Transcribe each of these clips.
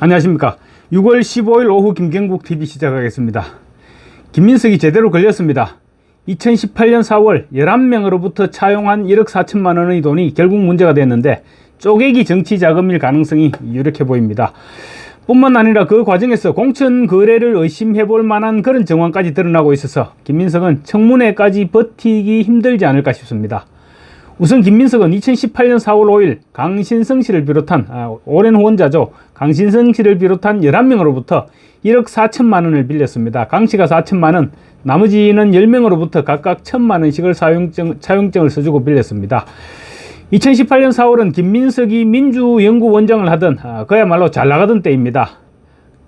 안녕하십니까. 6월 15일 오후 김경국TV 시작하겠습니다. 김민석이 제대로 걸렸습니다. 2018년 4월 11명으로부터 차용한 1억 4천만 원의 돈이 결국 문제가 됐는데 쪼개기 정치 자금일 가능성이 유력해 보입니다. 뿐만 아니라 그 과정에서 공천 거래를 의심해 볼 만한 그런 정황까지 드러나고 있어서 김민석은 청문회까지 버티기 힘들지 않을까 싶습니다. 우선 김민석은 2018년 4월 5일 강신성 씨를 비롯한 오랜 후원자죠. 강신성 씨를 비롯한 11명으로부터 1억 4천만 원을 빌렸습니다. 강 씨가 4천만 원, 나머지는 10명으로부터 각각 1천만 원씩을 차용증을 써주고 빌렸습니다. 2018년 4월은 김민석이 민주연구원장을 하던 그야말로 잘 나가던 때입니다.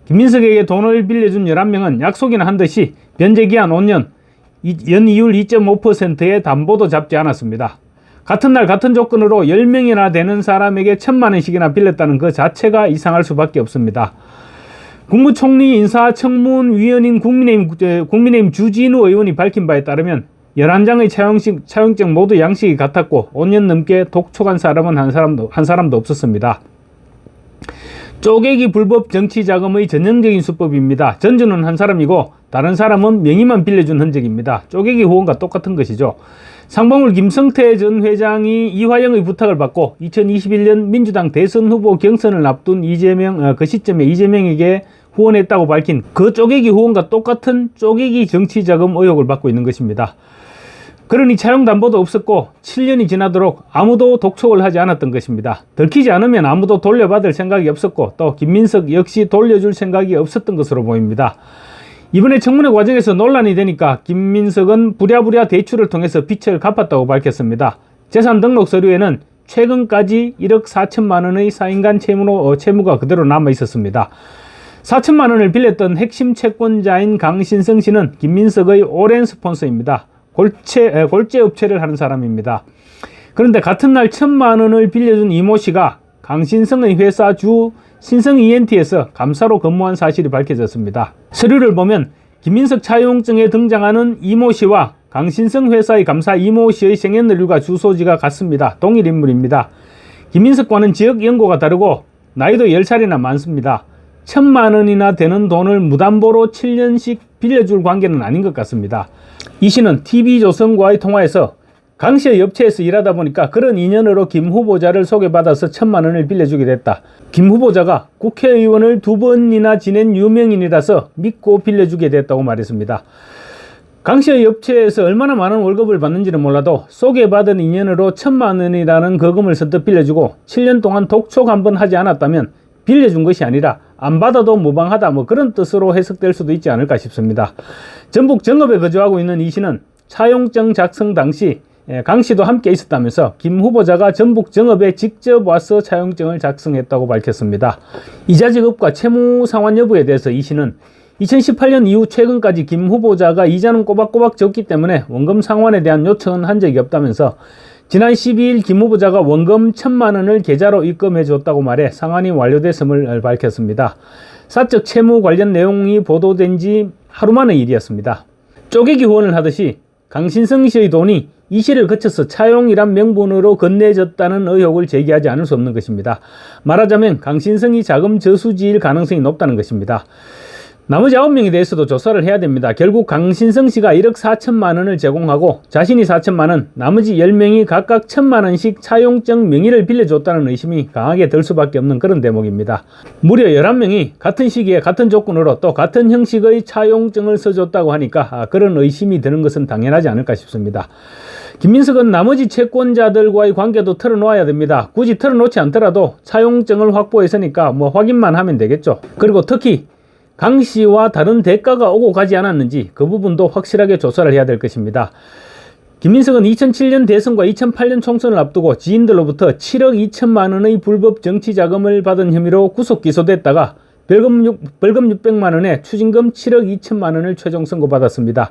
김민석에게 돈을 빌려준 11명은 약속이나 한 듯이 변제기한 5년, 연이율 2.5%의 담보도 잡지 않았습니다. 같은 날 같은 조건으로 10명이나 되는 사람에게 1천만 원씩이나 빌렸다는 그 자체가 이상할 수밖에 없습니다. 국무총리 인사청문위원인 국민의힘 주진우 의원이 밝힌 바에 따르면 11장의 차용증 모두 양식이 같았고 5년 넘게 독촉한 사람은 한 사람도 없었습니다. 쪼개기 불법 정치자금의 전형적인 수법입니다. 전주는 한 사람이고 다른 사람은 명의만 빌려준 흔적입니다. 쪼개기 후원과 똑같은 것이죠. 상봉울 김성태 전 회장이 이화영의 부탁을 받고 2021년 민주당 대선 후보 경선을 앞둔 그 시점에 이재명에게 후원했다고 밝힌 그 쪼개기 후원과 똑같은 쪼개기 정치자금 의혹을 받고 있는 것입니다. 그러니 차용담보도 없었고 7년이 지나도록 아무도 독촉을 하지 않았던 것입니다. 들키지 않으면 아무도 돌려받을 생각이 없었고 또 김민석 역시 돌려줄 생각이 없었던 것으로 보입니다. 이번에 청문회 과정에서 논란이 되니까 김민석은 부랴부랴 대출을 통해서 빚을 갚았다고 밝혔습니다. 재산 등록 서류에는 최근까지 1억 4천만 원의 사인간 채무가 그대로 남아 있었습니다. 4천만 원을 빌렸던 핵심 채권자인 강신성 씨는 김민석의 오랜 스폰서입니다. 골재 업체를 하는 사람입니다. 그런데 같은 날 1천만 원을 빌려준 이모 씨가 강신성의 회사 주 신성 ENT에서 감사로 근무한 사실이 밝혀졌습니다. 서류를 보면 김민석 차용증에 등장하는 이모 씨와 강신성 회사의 감사 이모 씨의 생년월일과 주소지가 같습니다. 동일 인물입니다. 김민석과는 지역 연고가 다르고 나이도 10살이나 많습니다. 1천만 원이나 되는 돈을 무담보로 7년씩 빌려줄 관계는 아닌 것 같습니다. 이 씨는 TV조선과의 통화에서 강 씨의 업체에서 일하다 보니까 그런 인연으로 김 후보자를 소개받아서 1천만 원을 빌려주게 됐다. 김 후보자가 국회의원을 2번이나 지낸 유명인이라서 믿고 빌려주게 됐다고 말했습니다. 강 씨의 업체에서 얼마나 많은 월급을 받는지는 몰라도 소개받은 인연으로 1천만 원이라는 거금을 선뜻 빌려주고 7년 동안 독촉 한번 하지 않았다면 빌려준 것이 아니라 안 받아도 무방하다 그런 뜻으로 해석될 수도 있지 않을까 싶습니다. 전북 정읍에 거주하고 있는 이 씨는 차용증 작성 당시 강 씨도 함께 있었다면서 김 후보자가 전북 정읍에 직접 와서 차용증을 작성했다고 밝혔습니다. 이자 지급과 채무 상환 여부에 대해서 이 씨는 2018년 이후 최근까지 김 후보자가 이자는 꼬박꼬박 줬기 때문에 원금 상환에 대한 요청은 한 적이 없다면서 지난 12일 김 후보자가 원금 1천만 원을 계좌로 입금해 줬다고 말해 상환이 완료됐음을 밝혔습니다. 사적 채무 관련 내용이 보도된 지 하루 만의 일이었습니다. 쪼개기 후원을 하듯이 강신성 씨의 돈이 이 씨를 거쳐서 차용이란 명분으로 건네졌다는 의혹을 제기하지 않을 수 없는 것입니다. 말하자면 강신성이 자금 저수지일 가능성이 높다는 것입니다. 나머지 9명에 대해서도 조사를 해야 됩니다. 결국 강신성 씨가 1억 4천만 원을 제공하고 자신이 4천만 원, 나머지 10명이 각각 1천만 원씩 차용증 명의를 빌려줬다는 의심이 강하게 들 수밖에 없는 그런 대목입니다. 무려 11명이 같은 시기에 같은 조건으로 또 같은 형식의 차용증을 써줬다고 하니까 그런 의심이 드는 것은 당연하지 않을까 싶습니다. 김민석은 나머지 채권자들과의 관계도 털어놓아야 됩니다. 굳이 털어놓지 않더라도 차용증을 확보했으니까 확인만 하면 되겠죠. 그리고 특히 강 씨와 다른 대가가 오고 가지 않았는지 그 부분도 확실하게 조사를 해야 될 것입니다. 김민석은 2007년 대선과 2008년 총선을 앞두고 지인들로부터 7억 2천만 원의 불법 정치자금을 받은 혐의로 구속 기소됐다가 벌금 600만 원에 추징금 7억 2천만 원을 최종 선고받았습니다.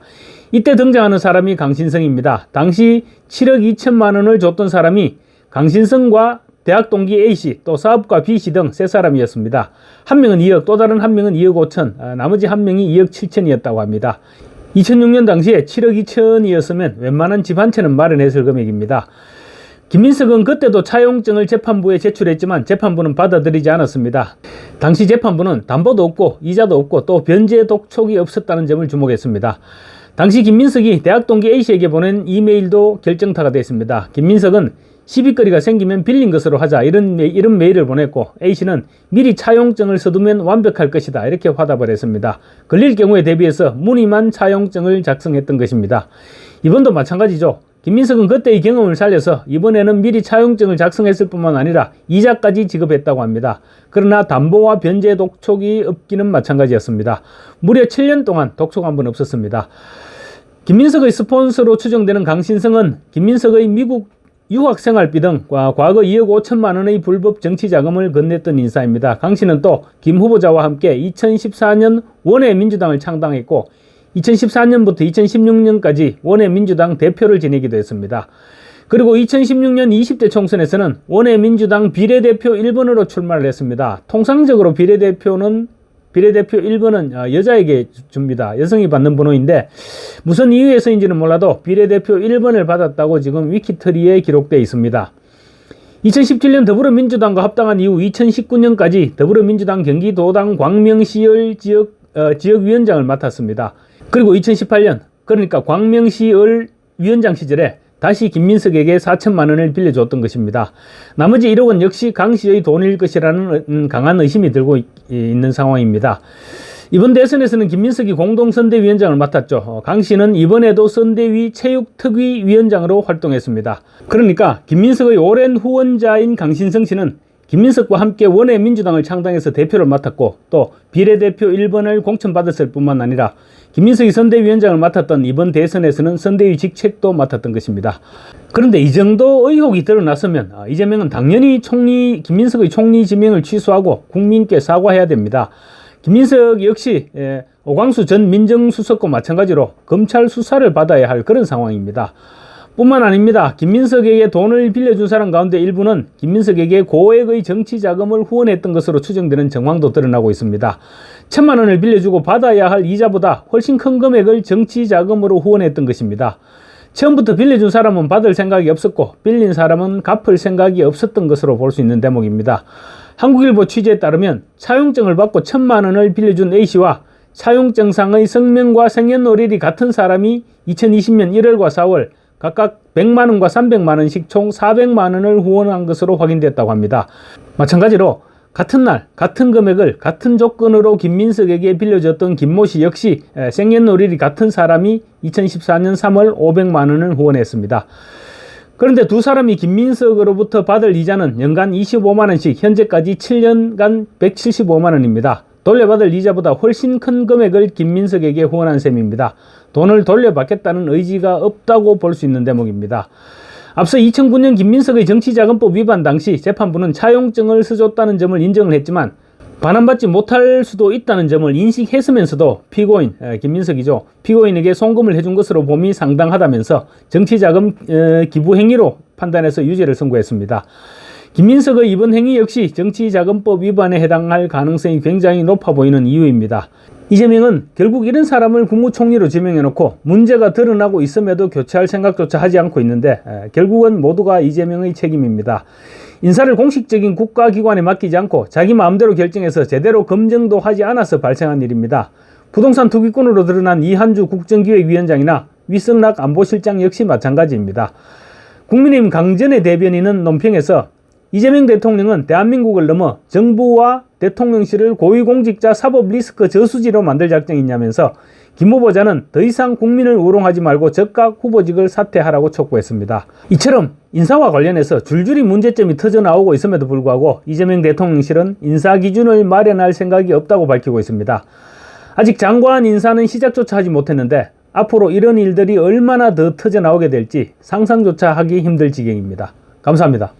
이때 등장하는 사람이 강신성입니다. 당시 7억 2천만 원을 줬던 사람이 강신성과 대학 동기 A씨, 또 사업가 B씨 등 3사람이었습니다. 한 명은 2억, 또 다른 한 명은 2억 5천, 나머지 한 명이 2억 7천이었다고 합니다. 2006년 당시에 7억 2천이었으면 웬만한 집 한 채는 마련했을 금액입니다. 김민석은 그때도 차용증을 재판부에 제출했지만 재판부는 받아들이지 않았습니다. 당시 재판부는 담보도 없고 이자도 없고 또 변제 독촉이 없었다는 점을 주목했습니다. 당시 김민석이 대학 동기 A씨에게 보낸 이메일도 결정타가 됐습니다. 김민석은 시비거리가 생기면 빌린 것으로 하자 이런 메일을 보냈고 A씨는 미리 차용증을 써두면 완벽할 것이다 이렇게 화답을 했습니다. 걸릴 경우에 대비해서 무늬만 차용증을 작성했던 것입니다. 이번도 마찬가지죠. 김민석은 그때의 경험을 살려서 이번에는 미리 차용증을 작성했을 뿐만 아니라 이자까지 지급했다고 합니다. 그러나 담보와 변제 독촉이 없기는 마찬가지였습니다. 무려 7년 동안 독촉 한 번 없었습니다. 김민석의 스폰서로 추정되는 강신성은 김민석의 미국 유학생활비 등 과거 2억 5천만 원의 불법 정치자금을 건넸던 인사입니다. 강 씨는 또 김 후보자와 함께 2014년 원외민주당을 창당했고 2014년부터 2016년까지 원외민주당 대표를 지내기도 했습니다. 그리고 2016년 20대 총선에서는 원외민주당 비례대표 1번으로 출마를 했습니다. 통상적으로 비례대표 1번은 여자에게 줍니다. 여성이 받는 번호인데 무슨 이유에서인지는 몰라도 비례대표 1번을 받았다고 지금 위키트리에 기록되어 있습니다. 2017년 더불어민주당과 합당한 이후 2019년까지 더불어민주당 경기도당 광명시을 지역위원장을 맡았습니다. 그리고 2018년 그러니까 광명시을 위원장 시절에 다시 김민석에게 4천만 원을 빌려줬던 것입니다. 나머지 1억 원 역시 강 씨의 돈일 것이라는 강한 의심이 들고 있는 상황입니다. 이번 대선에서는 김민석이 공동선대위원장을 맡았죠. 강 씨는 이번에도 선대위 체육특위 위원장으로 활동했습니다. 그러니까 김민석의 오랜 후원자인 강신성 씨는 김민석과 함께 원외민주당을 창당해서 대표를 맡았고 또 비례대표 1번을 공천받았을 뿐만 아니라 김민석이 선대위원장을 맡았던 이번 대선에서는 선대위 직책도 맡았던 것입니다. 그런데 이 정도 의혹이 드러났으면 이재명은 당연히 김민석의 총리 지명을 취소하고 국민께 사과해야 됩니다. 김민석 역시 오광수 전 민정수석과 마찬가지로 검찰 수사를 받아야 할 그런 상황입니다. 뿐만 아닙니다. 김민석에게 돈을 빌려준 사람 가운데 일부는 김민석에게 고액의 정치자금을 후원했던 것으로 추정되는 정황도 드러나고 있습니다. 1,000만 원을 빌려주고 받아야 할 이자보다 훨씬 큰 금액을 정치자금으로 후원했던 것입니다. 처음부터 빌려준 사람은 받을 생각이 없었고 빌린 사람은 갚을 생각이 없었던 것으로 볼 수 있는 대목입니다. 한국일보 취재에 따르면 차용증을 받고 1,000만 원을 빌려준 A씨와 차용증상의 성명과 생년월일이 같은 사람이 2020년 1월과 4월 각각 100만 원과 300만 원씩 총 400만 원을 후원한 것으로 확인됐다고 합니다. 마찬가지로 같은 날 같은 금액을 같은 조건으로 김민석에게 빌려줬던 김모 씨 역시 생년월일이 같은 사람이 2014년 3월 500만 원을 후원했습니다. 그런데 두 사람이 김민석으로부터 받을 이자는 연간 25만 원씩 현재까지 7년간 175만 원입니다. 돌려받을 이자보다 훨씬 큰 금액을 김민석에게 후원한 셈입니다. 돈을 돌려받겠다는 의지가 없다고 볼 수 있는 대목입니다. 앞서 2009년 김민석의 정치자금법 위반 당시 재판부는 차용증을 써줬다는 점을 인정을 했지만 반환받지 못할 수도 있다는 점을 인식했으면서도 피고인, 김민석이죠. 피고인에게 송금을 해준 것으로 봄이 상당하다면서 정치자금 기부 행위로 판단해서 유죄를 선고했습니다. 김민석의 이번 행위 역시 정치자금법 위반에 해당할 가능성이 굉장히 높아 보이는 이유입니다. 이재명은 결국 이런 사람을 국무총리로 지명해놓고 문제가 드러나고 있음에도 교체할 생각조차 하지 않고 있는데 결국은 모두가 이재명의 책임입니다. 인사를 공식적인 국가기관에 맡기지 않고 자기 마음대로 결정해서 제대로 검증도 하지 않아서 발생한 일입니다. 부동산 투기꾼으로 드러난 이한주 국정기획위원장이나 위성락 안보실장 역시 마찬가지입니다. 국민의힘 강전의 대변인은 논평에서 이재명 대통령은 대한민국을 넘어 정부와 대통령실을 고위공직자 사법 리스크 저수지로 만들 작정이 있냐면서 김 후보자는 더 이상 국민을 우롱하지 말고 즉각 후보직을 사퇴하라고 촉구했습니다. 이처럼 인사와 관련해서 줄줄이 문제점이 터져나오고 있음에도 불구하고 이재명 대통령실은 인사 기준을 마련할 생각이 없다고 밝히고 있습니다. 아직 장관 인사는 시작조차 하지 못했는데 앞으로 이런 일들이 얼마나 더 터져나오게 될지 상상조차 하기 힘들 지경입니다. 감사합니다.